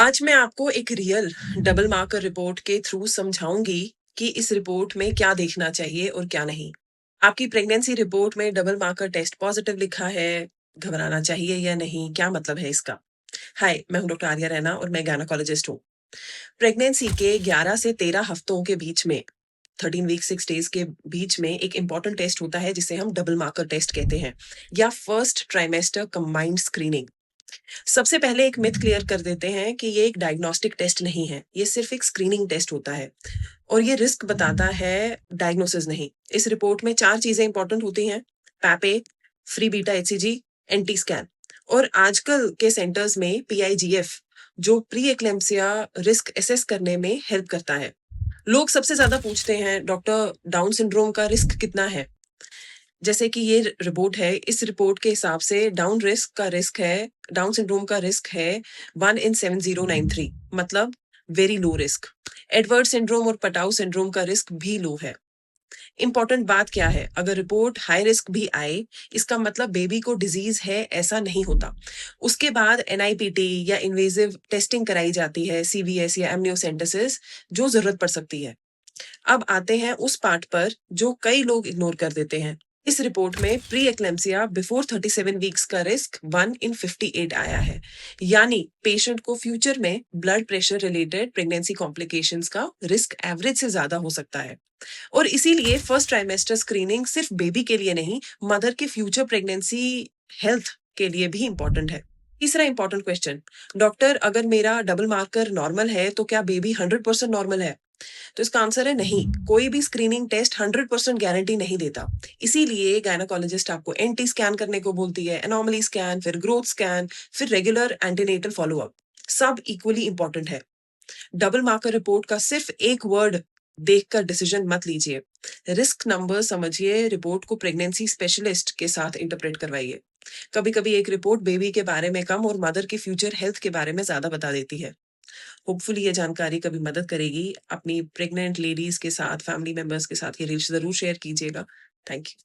आज मैं आपको एक रियल डबल मार्कर रिपोर्ट के थ्रू समझाऊंगी कि इस रिपोर्ट में क्या देखना चाहिए और क्या नहीं। आपकी प्रेगनेंसी रिपोर्ट में डबल मार्कर टेस्ट पॉजिटिव लिखा है, घबराना चाहिए या नहीं, क्या मतलब है इसका? हाय, मैं हूं डॉक्टर आर्या रैना और मैं गायनेकोलॉजिस्ट हूँ। प्रेगनेंसी के 11 से 13 हफ्तों के बीच में, 13 वीक 6 डेज के बीच में एक इंपॉर्टेंट टेस्ट होता है जिसे हम डबल मार्कर टेस्ट कहते हैं, या फर्स्ट ट्राइमेस्टर कंबाइंड स्क्रीनिंग। सबसे पहले एक मिथ क्लियर कर देते हैं कि ये एक डायग्नोस्टिक टेस्ट नहीं है, ये सिर्फ एक स्क्रीनिंग टेस्ट होता है और ये रिस्क बताता है, डायग्नोसिस नहीं। इस रिपोर्ट में 4 चीजें इंपॉर्टेंट होती हैं: पैपे, free beta HCG, NT scan और आजकल के सेंटर्स में पीआईजीएफ, जो प्री एक्लेम्पसिया रिस्क एसेस करने में हेल्प करता है। लोग सबसे ज्यादा पूछते हैं, डॉक्टर डाउन सिंड्रोम का रिस्क कितना है? जैसे कि ये रिपोर्ट है, इस रिपोर्ट के हिसाब से डाउन सिंड्रोम का रिस्क है 1 इन 7093, मतलब very low risk. Edward syndrome और पटाउ सिंड्रोम का रिस्क भी लो है। इंपॉर्टेंट बात क्या है, अगर रिपोर्ट हाई रिस्क भी आए, इसका मतलब बेबी को डिजीज है ऐसा नहीं होता। उसके बाद एनआईपीटी या इन्वेजिव टेस्टिंग कराई जाती है, सीवीएस या एमनियोसेंटेसिस, जो जरूरत पड़ सकती है। अब आते हैं उस पार्ट पर जो कई लोग इग्नोर कर देते हैं। इस रिपोर्ट में प्री एक्लेम्पसिया बिफोर 37 वीक्स का रिस्क 1 इन 58 आया है। यानी पेशेंट को फ्यूचर में blood pressure related pregnancy complications का रिस्क एवरेज से ज्यादा हो सकता है। और इसीलिए फर्स्ट ट्राइमेस्टर स्क्रीनिंग सिर्फ बेबी के लिए नहीं, मदर के फ्यूचर प्रेगनेंसी हेल्थ के लिए भी इंपॉर्टेंट है। तीसरा इंपॉर्टेंट क्वेश्चन, डॉक्टर अगर मेरा डबल मार्कर नॉर्मल है तो क्या बेबी 100% नॉर्मल है? तो इसका आंसर है नहीं। कोई भी स्क्रीनिंग टेस्ट 100% गारंटी नहीं देता। इसीलिए गायनेकोलॉजिस्ट आपको एंटी स्कैन करने को बोलती है, एनॉमली स्कैन, फिर ग्रोथ स्कैन, फिर रेगुलर एंटीनेटल फॉलोअप। सब इक्वली इंपॉर्टेंट है। डबल मार्कर रिपोर्ट का सिर्फ एक वर्ड देखकर डिसीजन मत लीजिए। रिस्क नंबर समझिए, रिपोर्ट को प्रेगनेंसी स्पेशलिस्ट के साथ इंटरप्रेट करवाइए। कभी कभी एक रिपोर्ट बेबी के बारे में कम और मदर की फ्यूचर हेल्थ के बारे में ज्यादा बता देती है। होपफुली ये जानकारी कभी मदद करेगी। अपनी प्रेग्नेंट लेडीज के साथ, फैमिली मेंबर्स के साथ ये रील्स जरूर शेयर कीजिएगा। Thank you.